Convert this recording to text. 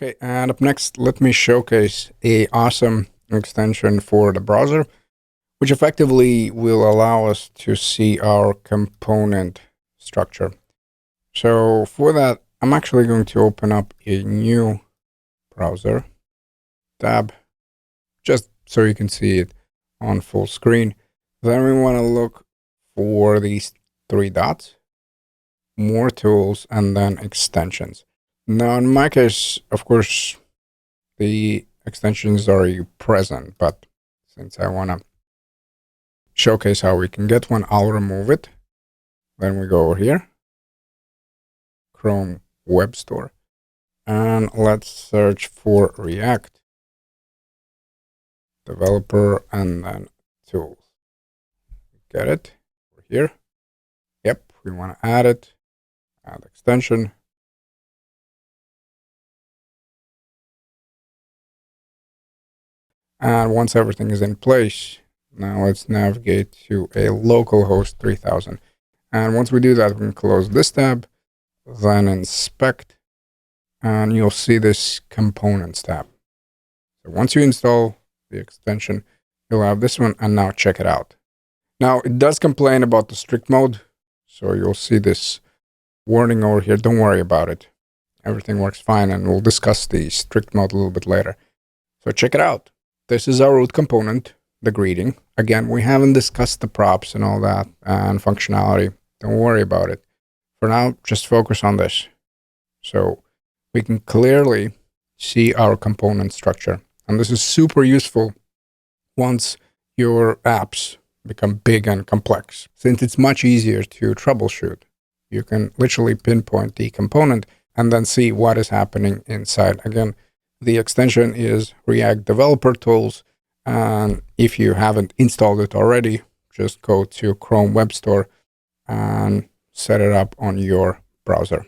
Okay, and up next, let me showcase a awesome extension for the browser, which effectively will allow us to see our component structure. So for that, I'm actually going to open up a new browser tab, just so you can see it on full screen. Then we want to look for these three dots, more tools, and then extensions. Now, in my case, of course, the extensions are already present, but since I want to showcase how we can get one, I'll remove it. Then we go over here, Chrome Web Store, and let's search for React Developer and then Tools. Get it over here? Yep, we want to add it, add extension. And once everything is in place, now let's navigate to a localhost 3000. And once we do that, we can close this tab, then inspect, and you'll see this components tab. So once you install the extension, you'll have this one, and now check it out. Now, it does complain about the strict mode, so you'll see this warning over here. Don't worry about it. Everything works fine, and we'll discuss the strict mode a little bit later. So check it out. This is our root component, the greeting. Again, we haven't discussed the props and all that and functionality. Don't worry about it. For now, just focus on this. So we can clearly see our component structure. And this is super useful once your apps become big and complex, since it's much easier to troubleshoot. You can literally pinpoint the component and then see what is happening inside. Again, the extension is React Developer Tools, and if you haven't installed it already, just go to Chrome Web Store and set it up on your browser.